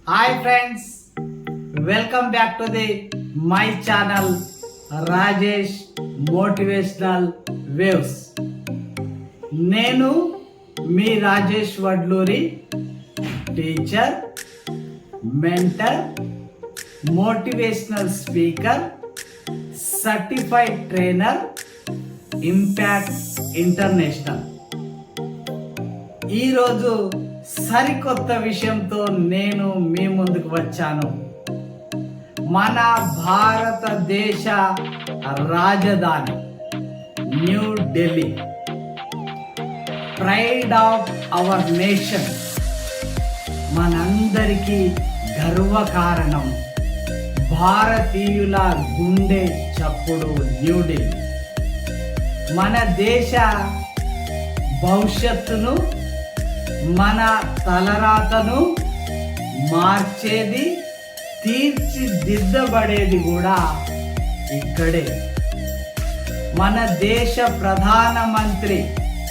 Hi friends, welcome back to the my channel Rajesh motivational waves. నేను మీ Rajesh Vadluri, teacher, mentor, motivational speaker, certified trainer, impact international. ఈరోజు సరికొత్త విషయంతో నేను మీ ముందుకు వచ్చాను. మన భారతదేశ రాజధాని new Delhi, pride of our nation, మనందరికీ గర్వకారణం, భారతీయుల గుండె చప్పుడు న్యూఢిల్లీ. మన దేశ భవిష్యత్తును, మన తలరాతను మార్చేది, తీర్చిదిద్దబడేది కూడా ఇక్కడే. మన దేశ ప్రధానమంత్రి,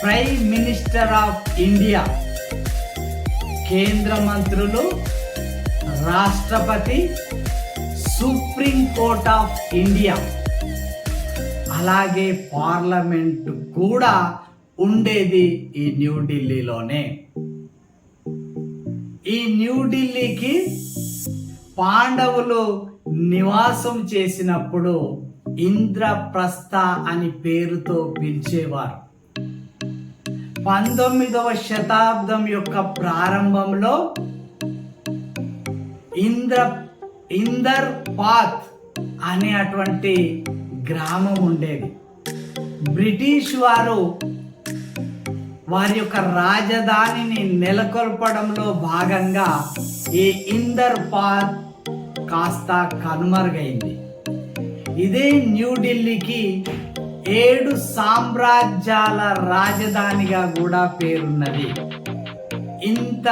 ప్రైమ్ మినిస్టర్ ఆఫ్ ఇండియా, కేంద్ర మంత్రులు, రాష్ట్రపతి, సుప్రీం కోర్ట్ ఆఫ్ ఇండియా, అలాగే పార్లమెంటు కూడా ఉండేది ఈ న్యూఢిల్లీలోనే. ఈ న్యూఢిల్లీకి పాండవులు నివాసం చేసినప్పుడు ఇంద్రప్రస్థ అని పేరుతో పిలిచేవారు. 19వ శతాబ్దం యొక్క ప్రారంభంలో ఇందర్పాత్ అనే అటువంటి గ్రామం ఉండేది. బ్రిటిష్ వారు వారి యొక్క రాజధానిని నెలకొల్పడంలో భాగంగా ఈ ఇందర్పాత్ కాస్త కనుమరుగైంది. ఇదే న్యూఢిల్లీకి 7 సామ్రాజ్యాల రాజధానిగా కూడా పేరున్నది. ఇంత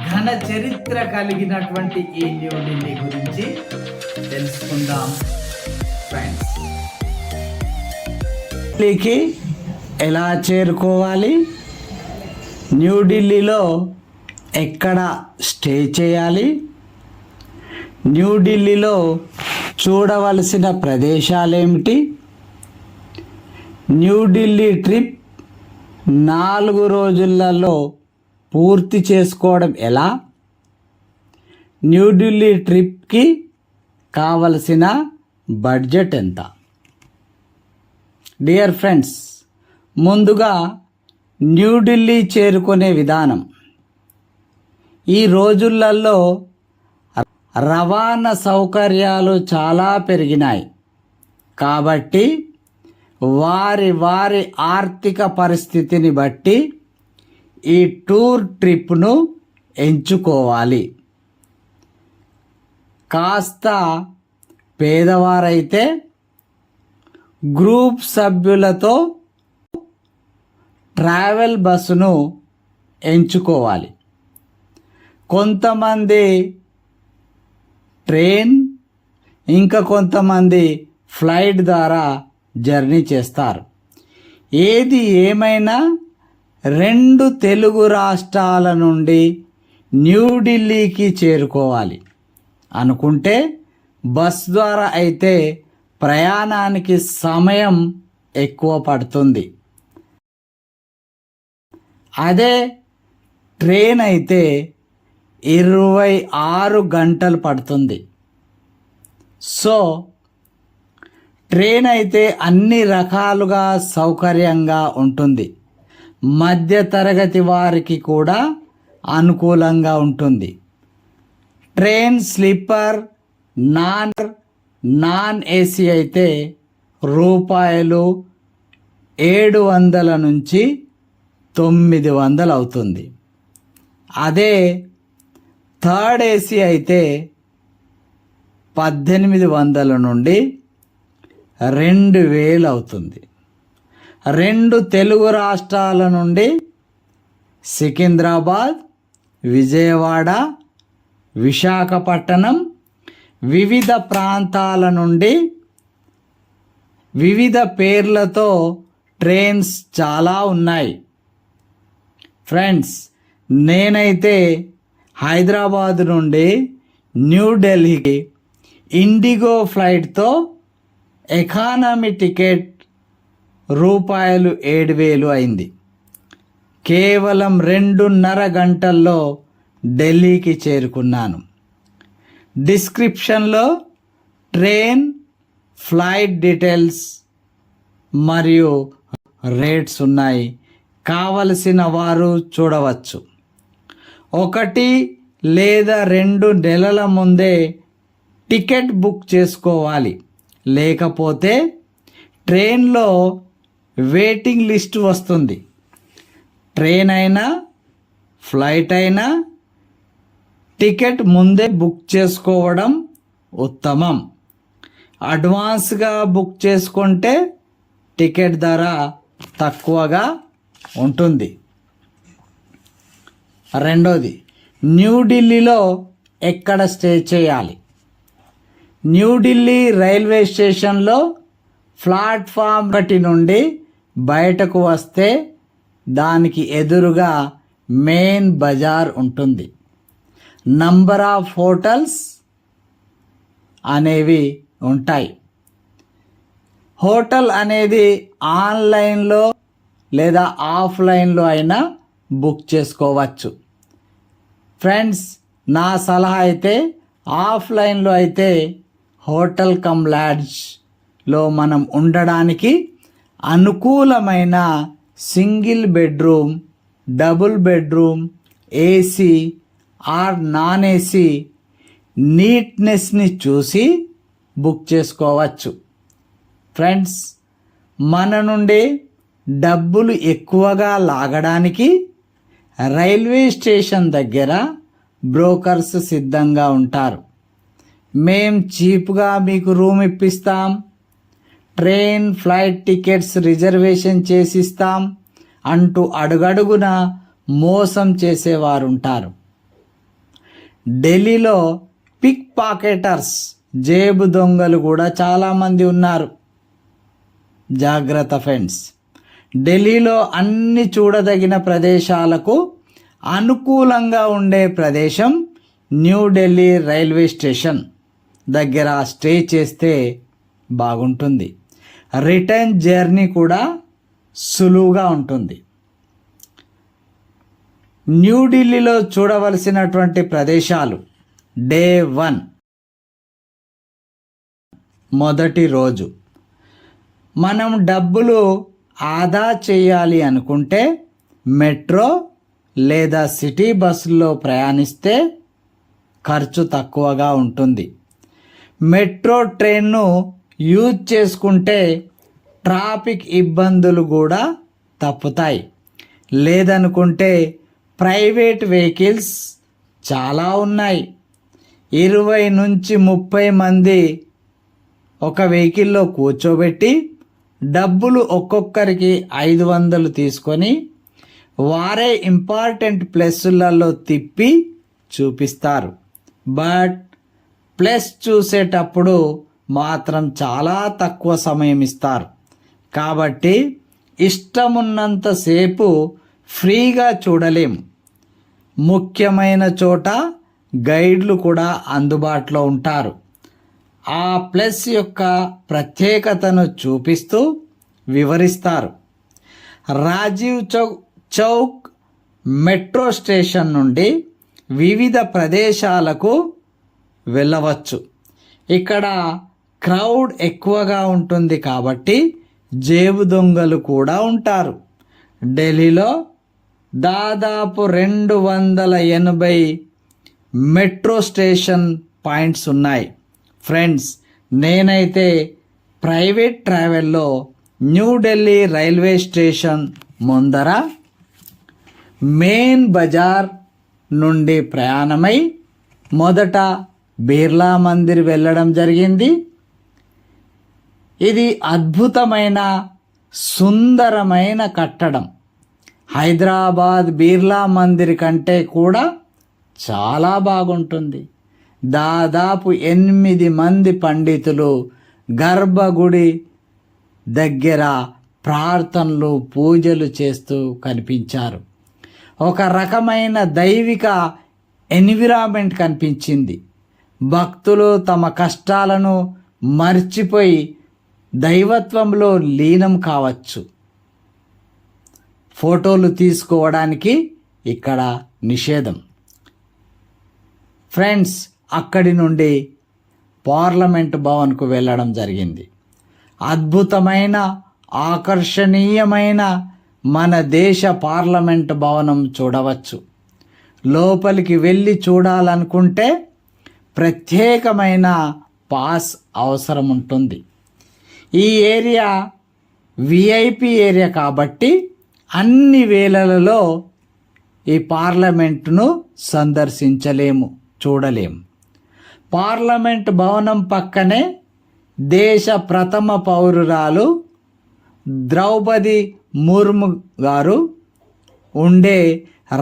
ఘన చరిత్ర కలిగినటువంటి ఈ న్యూఢిల్లీ గురించి తెలుసుకుందాం ఫ్రెండ్స్. ఢిల్లీకి ఎలా చేరుకోవాలి, న్యూఢిల్లీలో ఎక్కడ స్టే చేయాలి, న్యూఢిల్లీలో చూడవలసిన ప్రదేశాలేమిటి, న్యూఢిల్లీ ట్రిప్ 4 రోజులలో పూర్తి చేసుకోవడం ఎలా, న్యూఢిల్లీ ట్రిప్కి కావలసిన బడ్జెట్ ఎంత. డియర్ ఫ్రెండ్స్, ముందుగా న్యూఢిల్లీ చేరుకునే విధానం. ఈ రోజులలో రవాణా సౌకర్యాలు చాలా పెరిగినాయి కాబట్టి వారి ఆర్థిక పరిస్థితిని బట్టి ఈ టూర్ ట్రిప్ను ఎంచుకోవాలి. కాస్త పేదవారైతే గ్రూప్ సభ్యులతో ట్రావెల్ బస్సును ఎంచుకోవాలి. కొంతమంది ట్రైన్, ఇంకా కొంతమంది ఫ్లైట్ ద్వారా జర్నీ చేస్తారు. ఏది ఏమైనా 2 తెలుగు రాష్ట్రాల నుండి న్యూఢిల్లీకి చేరుకోవాలి అనుకుంటే బస్ ద్వారా అయితే ప్రయాణానికి సమయం ఎక్కువ పడుతుంది. అదే ట్రైన్ అయితే 26 గంటలు పడుతుంది. సో ట్రైన్ అయితే అన్ని రకాలుగా సౌకర్యంగా ఉంటుంది. మధ్యతరగతి వారికి కూడా అనుకూలంగా ఉంటుంది. ట్రైన్ స్లీపర్, నాన్ ఏసీ అయితే రూపాయలు 700 నుంచి 900 అవుతుంది. అదే థర్డ్ ఏసీ అయితే 1800 నుండి 2000 అవుతుంది. 2 తెలుగు రాష్ట్రాల నుండి సికింద్రాబాద్, విజయవాడ, విశాఖపట్నం, వివిధ ప్రాంతాల నుండి వివిధ పేర్లతో ట్రైన్స్ చాలా ఉన్నాయి. ఫ్రెండ్స్, నేనైతే హైదరాబాద్ నుండి న్యూఢిల్లీకి ఇండిగో ఫ్లైట్తో ఎకానమీ టికెట్ రూపాయలు 7,000 అయింది. కేవలం 2.5 గంటల్లో ఢిల్లీకి చేరుకున్నాను. డిస్క్రిప్షన్లో ట్రైన్, ఫ్లైట్ డీటెయిల్స్ మరియు రేట్స్ ఉన్నాయి. కావలసిన వారు చూడవచ్చు. 1 లేదా 2 నెలల ముందే టికెట్ బుక్ చేసుకోవాలి. లేకపోతే ట్రైన్లో వెయిటింగ్ లిస్ట్ వస్తుంది. ట్రైన్ అయినా ఫ్లైట్ అయినా టికెట్ ముందే బుక్ చేసుకోవడం ఉత్తమం. అడ్వాన్స్గా బుక్ చేసుకుంటే టికెట్ ధర తక్కువగా ఉంటుంది. రెండోది, న్యూఢిల్లీలో ఎక్కడ స్టే చేయాలి? న్యూఢిల్లీ రైల్వే స్టేషన్లో ప్లాట్ఫామ్ 1 నుండి బయటకు వస్తే దానికి ఎదురుగా మెయిన్ బజార్ ఉంటుంది. నంబర్ ఆఫ్ హోటల్స్ అనేవి ఉంటాయి. హోటల్ అనేది ఆన్లైన్లో లేదా ఆఫ్లైన్లో అయినా బుక్ చేసుకోవచ్చు. ఫ్రెండ్స్, నా సలహా అయితే ఆఫ్లైన్లో అయితే హోటల్ కమ్ లాడ్జ్లో మనం ఉండడానికి అనుకూలమైన single bedroom, double bedroom, AC or non AC నీట్నెస్ని చూసి బుక్ చేసుకోవచ్చు. ఫ్రెండ్స్, మన నుండి డబ్బులు ఎక్కువగా లాగడానికి రైల్వే స్టేషన్ దగ్గర బ్రోకర్స్ సిద్ధంగా ఉంటారు. మేం చీప్గా మీకు రూమ్ ఇప్పిస్తాం, ట్రైన్ ఫ్లైట్ టికెట్స్ రిజర్వేషన్ చేసిస్తాం అంటూ అడుగడుగున మోసం చేసేవారుంటారు. ఢిల్లీలో పిక్ పాకెటర్స్, జేబు దొంగలు కూడా చాలామంది ఉన్నారు. జాగ్రత్త ఫ్రెండ్స్. ఢిల్లీలో అన్ని చూడదగిన ప్రదేశాలకు అనుకూలంగా ఉండే ప్రదేశం న్యూఢిల్లీ రైల్వే స్టేషన్ దగ్గర స్టే చేస్తే బాగుంటుంది. రిటర్న్ జర్నీ కూడా సులువుగా ఉంటుంది. న్యూఢిల్లీలో చూడవలసినటువంటి ప్రదేశాలు. డే 1, మొదటి రోజు. మనం డబ్బులు ఆదా చేయాలి అనుకుంటే మెట్రో లేదా సిటీ బస్సుల్లో ప్రయాణిస్తే ఖర్చు తక్కువగా ఉంటుంది. మెట్రో ట్రైన్ను యూజ్ చేసుకుంటే ట్రాఫిక్ ఇబ్బందులు కూడా తప్పుతాయి. లేదనుకుంటే ప్రైవేట్ వెహికల్స్ చాలా ఉన్నాయి. 20 నుంచి 30 మంది ఒక వెహికల్లో కూర్చోబెట్టి డబ్బులు ఒక్కొక్కరికి 500 తీసుకొని వారే ఇంపార్టెంట్ ప్లేసులలో తిప్పి చూపిస్తారు. బట్ ప్లేస్ చూసేటప్పుడు మాత్రం చాలా తక్కువ సమయం ఇస్తారు. కాబట్టి ఇష్టమున్నంతసేపు ఫ్రీగా చూడలేము. ముఖ్యమైన చోట గైడ్లు కూడా అందుబాటులో ఉంటారు. ఆ ప్లేస్ యొక్క ప్రత్యేకతను చూపిస్తూ వివరిస్తారు. రాజీవ్ చౌక్ మెట్రో స్టేషన్ నుండి వివిధ ప్రదేశాలకు వెళ్ళవచ్చు. ఇక్కడ క్రౌడ్ ఎక్కువగా ఉంటుంది కాబట్టి జేబు దొంగలు కూడా ఉంటారు. ఢిల్లీలో దాదాపు 280 మెట్రో స్టేషన్ పాయింట్స్ ఉన్నాయి. ఫ్రెండ్స్, నేనైతే ప్రైవేట్ ట్రావెల్లో న్యూఢిల్లీ రైల్వే స్టేషన్ ముందర మెయిన్ బజార్ నుండి ప్రయాణమై మొదట బిర్లా మందిర్ వెళ్ళడం జరిగింది. ఇది అద్భుతమైన సుందరమైన కట్టడం. హైదరాబాద్ బిర్లా మందిర్ కంటే కూడా చాలా బాగుంటుంది. దాదాపు 8 మంది పండితులు గర్భగుడి దగ్గర ప్రార్థనలు, పూజలు చేస్తూ కనిపించారు. ఒక రకమైన దైవిక ఎన్విరాన్మెంట్ కనిపించింది. భక్తులు తమ కష్టాలను మర్చిపోయి దైవత్వంలో లీనం కావచ్చు. ఫోటోలు తీసుకోవడానికి ఇక్కడ నిషేధం. ఫ్రెండ్స్, అక్కడి నుండి పార్లమెంట్ భవన్కు వెళ్ళడం జరిగింది. అద్భుతమైన ఆకర్షణీయమైన మన దేశ పార్లమెంట్ భవనం చూడవచ్చు. లోపలికి వెళ్ళి చూడాలనుకుంటే ప్రత్యేకమైన పాస్ అవసరం ఉంటుంది. ఈ ఏరియా విఐపి ఏరియా కాబట్టి అన్ని వేళలలో ఈ పార్లమెంటును సందర్శించలేము, చూడలేము. పార్లమెంట్ భవనం పక్కనే దేశ ప్రథమ పౌరురాలు ద్రౌపది ముర్ము గారు ఉండే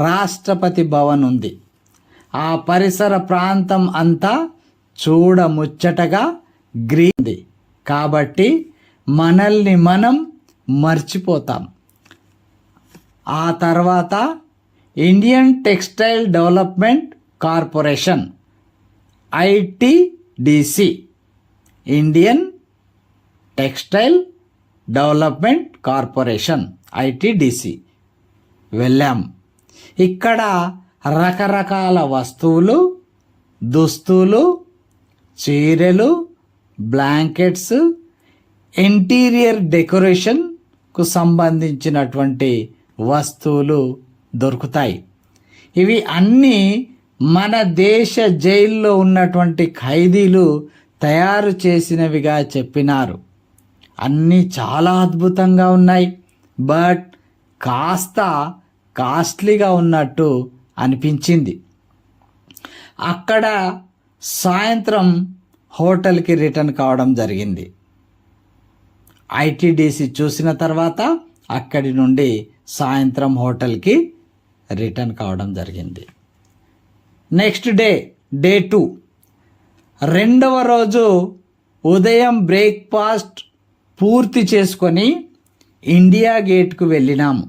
రాష్ట్రపతి భవన్ ఉంది. ఆ పరిసర ప్రాంతం అంతా చూడముచ్చటగా గ్రీన్ కాబట్టి మనల్ని మనం మర్చిపోతాం. ఆ తర్వాత Indian textile development corporation ITDC, Indian textile development corporation ITDC వెళ్ళాం. ఇక్కడ రకరకాల వస్తువులు, దుస్తులు, చీరలు, బ్లాంకెట్స్, ఇంటీరియర్ డెకరేషన్కు సంబంధించినటువంటి వస్తువులు దొరుకుతాయి. ఇవి అన్నీ మన దేశ జైల్లో ఉన్నటువంటి ఖైదీలు తయారు చేసినవిగా చెప్పినారు. అన్నీ చాలా అద్భుతంగా ఉన్నాయి, బట్ కాస్త కాస్ట్లీగా ఉన్నట్టు అనిపించింది. అక్కడ సాయంత్రం హోటల్కి రిటర్న్ కావడం జరిగింది. ఐటిడిసి చూసిన తర్వాత అక్కడి నుండి సాయంత్రం హోటల్కి రిటర్న్ కావడం జరిగింది. నెక్స్ట్ డే 2, రెండవ రోజు ఉదయం బ్రేక్ఫాస్ట్ పూర్తి చేసుకొని ఇండియా గేట్కు వెళ్ళినాము.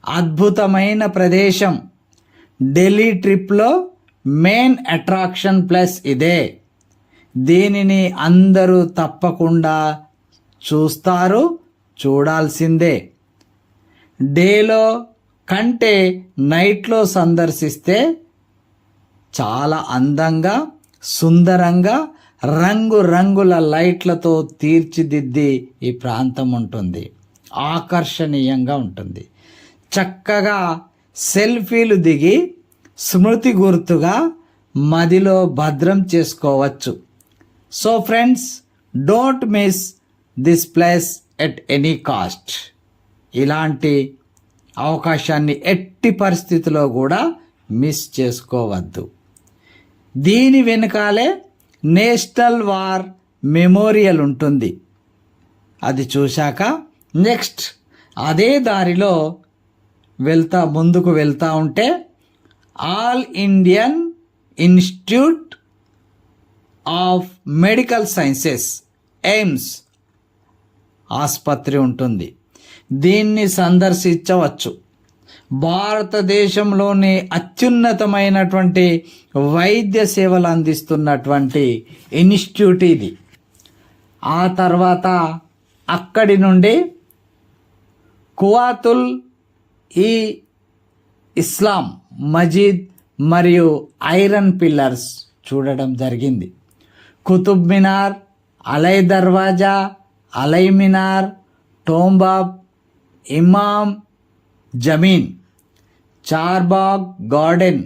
అద్భుతమైన ప్రదేశం. ఢిల్లీ ట్రిప్లో మెయిన్ అట్రాక్షన్ ప్లస్ ఇదే. దీనిని అందరూ తప్పకుండా చూస్తారు, చూడాల్సిందే. డేలో కంటే నైట్లో సందర్శిస్తే చాలా అందంగా, సుందరంగా, రంగురంగుల లైట్లతో తీర్చిదిద్ది ఈ ప్రాంతం ఉంటుంది. ఆకర్షణీయంగా ఉంటుంది. చక్కగా సెల్ఫీలు దిగి స్మృతి గుర్తుగా మదిలో భద్రం చేసుకోవచ్చు. So friends, don't miss this place at any cost. ఇలాంటి అవకాశాన్ని ఎట్టి పరిస్థితిలో కూడా మిస్ చేసుకోవద్దు. దీని వెనుకాలే నేషనల్ వార్ మెమోరియల్ ఉంటుంది. అది చూశాక నెక్స్ట్ అదే దారిలో ముందుకు వెళ్తూ ఉంటే all Indian institute of medical sciences AIIMS ఆసుపత్రి ఉంటుంది. దీన్ని సందర్శించవచ్చు. భారతదేశంలోని అత్యున్నతమైనటువంటి వైద్య సేవలు అందిస్తున్నటువంటి ఇన్స్టిట్యూట్ ఇది. ఆ తర్వాత అక్కడి నుండి కువాతుల్ ఈ ఇస్లాం మజీద్ మరియు ఐరన్ పిల్లర్స్ చూడడం జరిగింది. కుతుబ్ మినార్, అలై దర్వాజా, అలై మినార్, టోంబాబ్, ఇమాం జమీన్, చార్బాగ్ గార్డెన్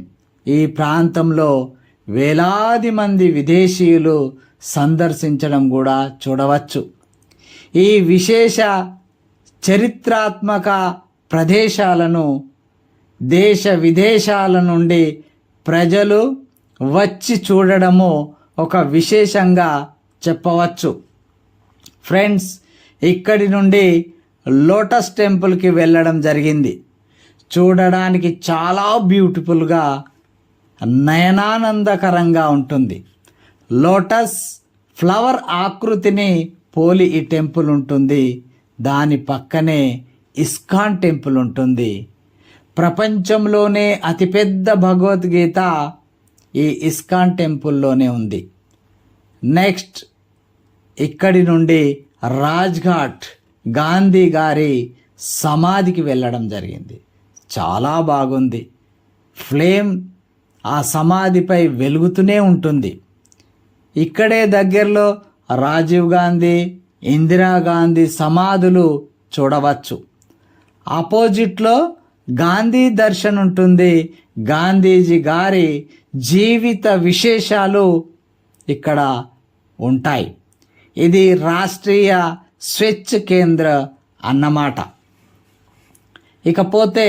ఈ ప్రాంతంలో వేలాది మంది విదేశీయులు సందర్శించడం కూడా చూడవచ్చు. ఈ విశేష చరిత్రాత్మక ప్రదేశాలను దేశ విదేశాల నుండి ప్రజలు వచ్చి చూడడము ఒక విశేషంగా చెప్పవచ్చు. ఫ్రెండ్స్, ఇక్కడి నుండి లోటస్ టెంపుల్కి వెళ్ళడం జరిగింది. చూడడానికి చాలా బ్యూటిఫుల్గా, నయనానందకరంగా ఉంటుంది. లోటస్ ఫ్లవర్ ఆకృతిని పోలి ఈ టెంపుల్ ఉంటుంది. దాని పక్కనే ఇస్కాన్ టెంపుల్ ఉంటుంది. ప్రపంచంలోనే అతిపెద్ద భగవద్గీత ఈ ఇస్కాన్ టెంపుల్లోనే ఉంది. నెక్స్ట్ ఇక్కడి నుండి రాజ్ఘాట్ గాంధీ గారి సమాధికి వెళ్ళడం జరిగింది. చాలా బాగుంది. ఫ్లేమ్ ఆ సమాధిపై వెలుగుతూనే ఉంటుంది. ఇక్కడే దగ్గరలో రాజీవ్ గాంధీ, ఇందిరాగాంధీ సమాధులు చూడవచ్చు. ఆపోజిట్లో గాంధీ దర్శన్ ఉంటుంది. గాంధీజీ గారి జీవిత విశేషాలు ఇక్కడ ఉంటాయి. ఇది రాష్ట్రీయ స్వచ్ఛ కేంద్ర అన్నమాట. ఇకపోతే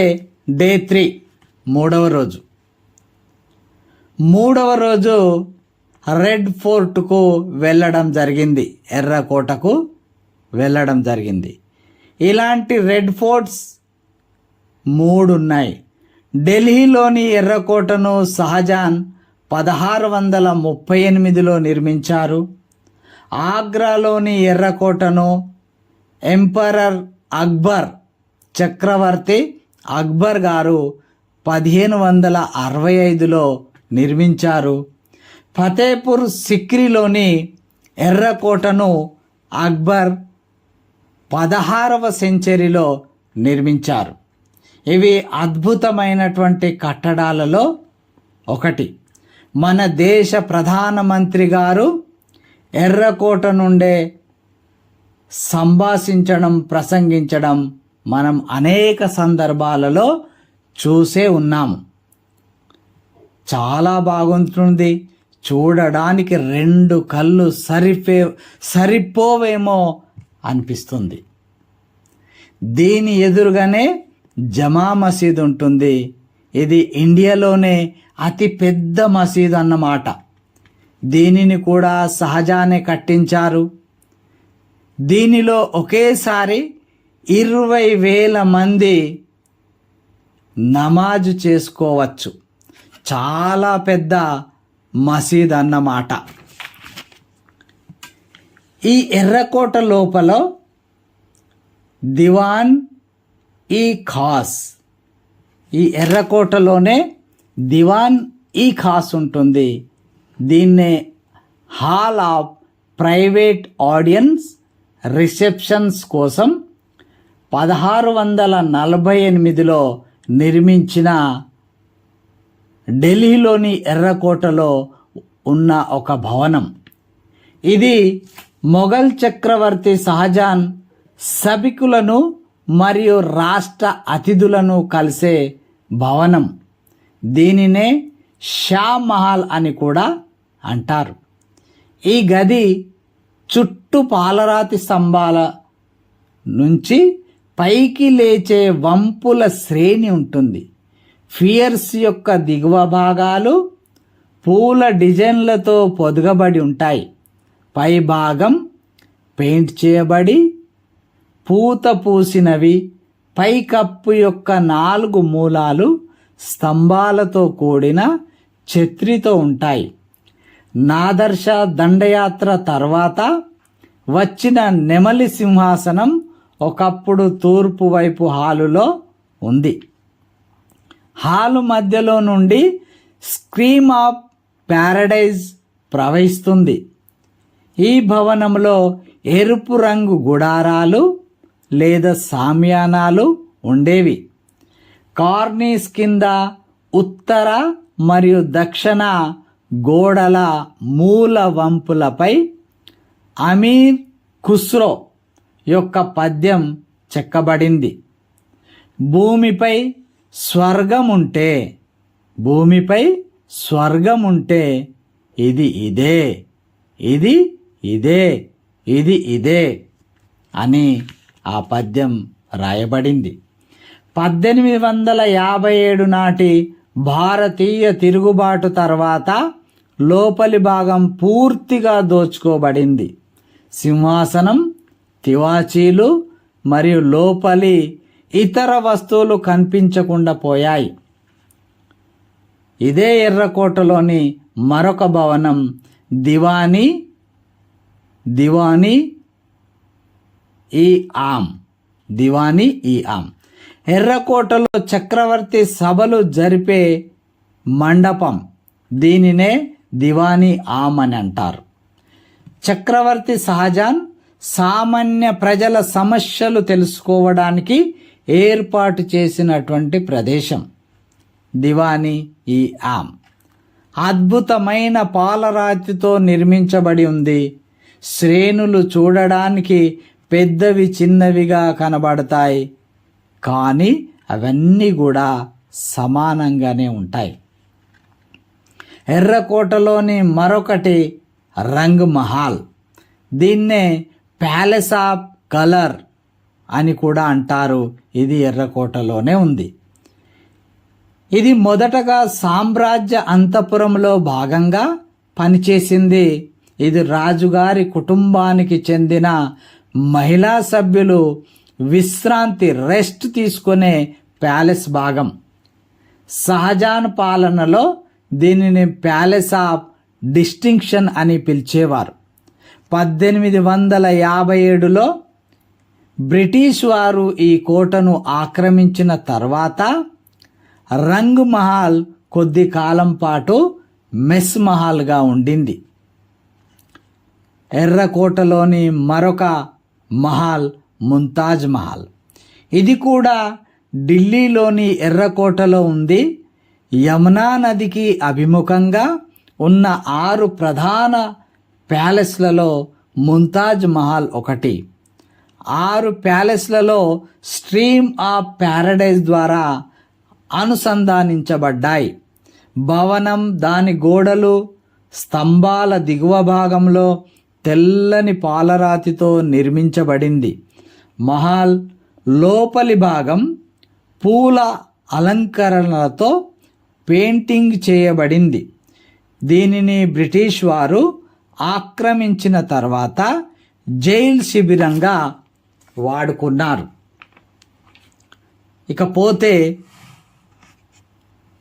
డే 3 మూడవ రోజు రెడ్ ఫోర్ట్కు వెళ్ళడం జరిగింది. ఎర్రకోటకు వెళ్ళడం జరిగింది. ఇలాంటి రెడ్ ఫోర్ట్స్ 3 ఉన్నాయి. ఢిల్లీలోని ఎర్రకోటను షాజహాన్ 1638లో నిర్మించారు. ఆగ్రాలోని ఎర్రకోటను ఎంపరర్ అక్బర్, చక్రవర్తి అక్బర్ గారు 1565లో నిర్మించారు. ఫతేపూర్ సిక్రీలోని ఎర్రకోటను అక్బర్ 16వ సెంచరీలో నిర్మించారు. ఇవి అద్భుతమైనటువంటి కట్టడాలలో ఒకటి. మన దేశ ప్రధానమంత్రి గారు ఎర్రకోట నుండే సంభాషించడం, ప్రసంగించడం మనం అనేక సందర్భాలలో చూసే ఉన్నాము. చాలా బాగుంటుంది. చూడడానికి 2 కళ్ళు సరిపోవేమో అనిపిస్తుంది. దీని ఎదురుగానే జమా మసీద్ ఉంటుంది. ఇది ఇండియాలోనే అతి పెద్ద మసీద్ అన్నమాట. దీనిని కూడా షాజహానే కట్టించారు. దీనిలో ఒకేసారి 20,000 మంది నమాజు చేసుకోవచ్చు. చాలా పెద్ద మసీద్ అన్నమాట. ఈ ఎర్రకోట లోపల దివాన్ ఈ ఖాస్, ఈ ఎర్రకోటలోనే దివాన్ ఈ ఖాస్ ఉంటుంది. దీన్నే hall of private audience receptions కోసం 1648లో నిర్మించిన ఢిల్లీలోని ఎర్రకోటలో ఉన్న ఒక భవనం. ఇది మొఘల్ చక్రవర్తి షాజహాన్ సభికులను మరియు రాష్ట్ర అతిథులను కలిసే భవనం. దీనినే షా మహల్ అని కూడా అంటారు. ఈ గది చుట్టూ పాలరాతి స్తంభాల నుంచి పైకి లేచే వంపుల శ్రేణి ఉంటుంది. ఫియర్స్ యొక్క దిగువ భాగాలు పూల డిజైన్లతో పొదగబడి ఉంటాయి. పై భాగం పెయింట్ చేయబడి పూత పూసినవి. పైకప్పు యొక్క 4 మూలాలు స్తంభాలతో కూడిన ఛత్రితో ఉంటాయి. నాదర్ష దండయాత్ర తర్వాత వచ్చిన నెమలి సింహాసనం ఒకప్పుడు తూర్పు వైపు హాలులో ఉంది. హాలు మధ్యలో నుండి స్క్రీమ్ ఆఫ్ ప్యారడైజ్ ప్రవహిస్తుంది. ఈ భవనంలో ఎరుపు రంగు గుడారాలు లేదా సామ్యానాలు ఉండేవి. కార్నీస్ కింద ఉత్తర మరియు దక్షిణ గోడల మూల వంపులపై అమీర్ ఖుస్రో యొక్క పద్యం చెక్కబడింది. భూమిపై స్వర్గం ఉంటే ఇది ఇదే, ఇది ఇదే, ఇది ఇదే అని ఆ పద్యం రాయబడింది. 1857 నాటి భారతీయ తిరుగుబాటు తర్వాత లోపలి భాగం పూర్తిగా దోచుకోబడింది. సింహాసనం, తివాచీలు మరియు లోపలి ఇతర వస్తువులు కనిపించకుండా పోయాయి. ఇదే ఎర్రకోటలోని మరొక భవనం దివానీ ఈ ఆమ్. ఎర్రకోటలో చక్రవర్తి సభలు జరిపే మండపం, దీనినే దివానీ ఆమ్ అని అంటారు. చక్రవర్తి షాజహాన్ సామాన్య ప్రజల సమస్యలు తెలుసుకోవడానికి ఏర్పాటు చేసినటువంటి ప్రదేశం దివానీ ఈ ఆమ్. అద్భుతమైన పాలరాతితో నిర్మించబడి ఉంది. శ్రేణులు చూడడానికి పెద్దవి చిన్నవిగా కనబడతాయి, కానీ అవన్నీ కూడా సమానంగానే ఉంటాయి. ఎర్రకోటలోని మరొకటి రంగ్ మహల్, దీన్నే ప్యాలెస్ ఆఫ్ కలర్ అని కూడా అంటారు. ఇది ఎర్రకోటలోనే ఉంది. ఇది మొదటగా సామ్రాజ్య అంతఃపురంలో భాగంగా పనిచేసింది. ఇది రాజుగారి కుటుంబానికి చెందిన మహిళా సభ్యులు విశ్రాంతి రెస్ట్ తీసుకునే ప్యాలెస్ భాగం. షాజహాన్ పాలనలో దీనిని ప్యాలెస్ ఆఫ్ డిస్టింక్షన్ అని పిలిచేవారు. 1857లో బ్రిటిష్ వారు ఈ కోటను ఆక్రమించిన తర్వాత రంగ్ మహల్ కొద్ది కాలం పాటు మెస్ మహల్గా ఉండింది. ఎర్రకోటలోని మరొక మహల్ ముంతాజ్ మహల్, ఇది కూడా ఢిల్లీలోని ఎర్రకోటలో ఉంది. యమునా నదికి అభిముఖంగా ఉన్న 6 ప్రధాన ప్యాలెస్లలో ముంతాజ్ మహల్ ఒకటి. 6 ప్యాలెస్లలో స్ట్రీమ్ ఆఫ్ ప్యారడైజ్ ద్వారా అనుసంధానించబడ్డాయి. భవనం దాని గోడలు, స్తంభాల దిగువ భాగంలో తెల్లని పాలరాతితో నిర్మించబడింది. మహల్ లోపలి భాగం పూల అలంకరణలతో పెయింటింగ్ చేయబడింది. దీనిని బ్రిటిష్ వారు ఆక్రమించిన తర్వాత జైల్ శిబిరంగా వాడుకున్నారు. ఇకపోతే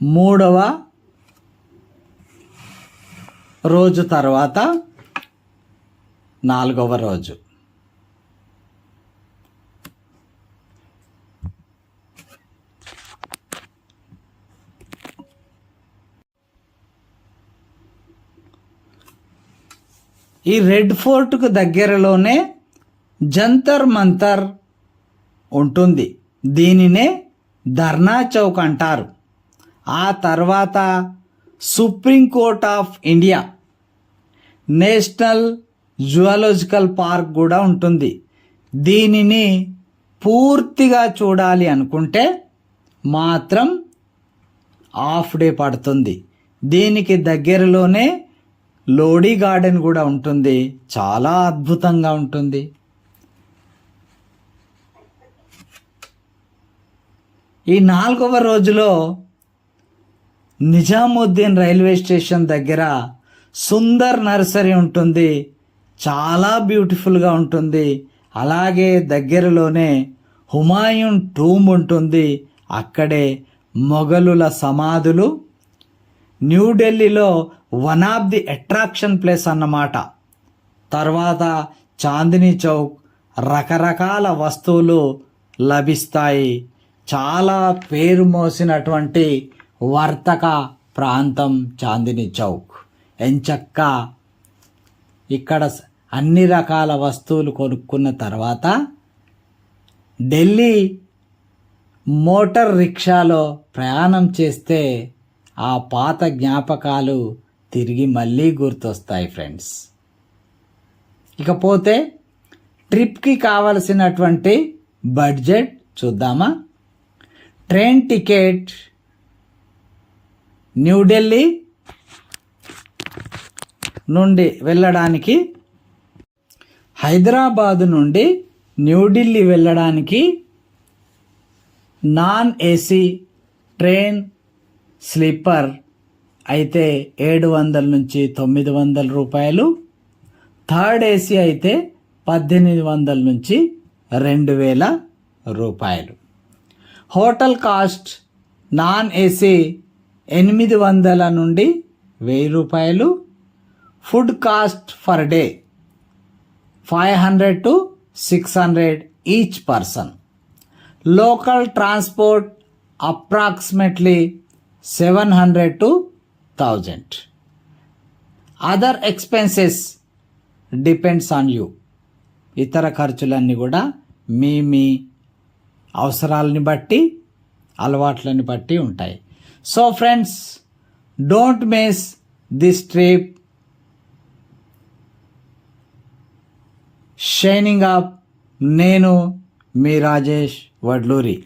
3వ రోజు తర్వాత 4వ రోజు. ఈ రెడ్ ఫోర్ట్కు దగ్గరలోనే జంతర్ మంతర్ ఉంటుంది. దీనినే ధర్నా చౌక్ అంటారు. ఆ తర్వాత Supreme Court of India, national zoological park కూడా ఉంటుంది. దీనిని పూర్తిగా చూడాలి అనుకుంటే మాత్రం హాఫ్ డే పడుతుంది. దీనికి దగ్గరలోనే లోడీ గార్డెన్ కూడా ఉంటుంది. చాలా అద్భుతంగా ఉంటుంది. ఈ 4వ రోజులో నిజాముద్దీన్ రైల్వే స్టేషన్ దగ్గర సుందర్ నర్సరీ ఉంటుంది. చాలా బ్యూటిఫుల్గా ఉంటుంది. అలాగే దగ్గరలోనే హుమాయూన్ టూంబ్ ఉంటుంది. అక్కడే మొఘలుల సమాధులు. న్యూఢిల్లీలో one of the attraction place అన్నమాట. తర్వాత చాందినీ చౌక్, రకరకాల వస్తువులు లభిస్తాయి. చాలా పేరు మోసినటువంటి వర్తక ప్రాంతం చాందినీ చౌక్. ఎంచక్కా ఇక్కడ అన్ని రకాల వస్తువులు కొనుక్కున్న తర్వాత ఢిల్లీ మోటార్ రిక్షాలో ప్రయాణం చేస్తే ఆ పాత జ్ఞాపకాలు తిరిగి మళ్ళీ గుర్తొస్తాయి ఫ్రెండ్స్. ఇకపోతే ట్రిప్కి కావలసినటువంటి బడ్జెట్ చూద్దామా. ట్రైన్ టికెట్ న్యూఢిల్లీ నుండి వెళ్ళడానికి, హైదరాబాదు నుండి న్యూఢిల్లీ వెళ్ళడానికి నాన్ ఏసీ ట్రైన్ స్లీపర్ అయితే 700 నుంచి 900 రూపాయలు, థర్డ్ ఏసీ అయితే 1800 నుంచి 2000 రూపాయలు. హోటల్ కాస్ట్ నాన్ ఏసీ 800 నుండి 1000 రూపాయలు. Food cost for day 500 to 600 each person. Local transport approximately 700 to 1000. Other expenses depends on you. ఇతర ఖర్చులన్నీ కూడా మీ అవసరాలని బట్టి అలవాట్లని బట్టి ఉంటాయి. So friends, don't miss this trip. Shining up. నేను మీ రాజేష్ వడ్లూరి.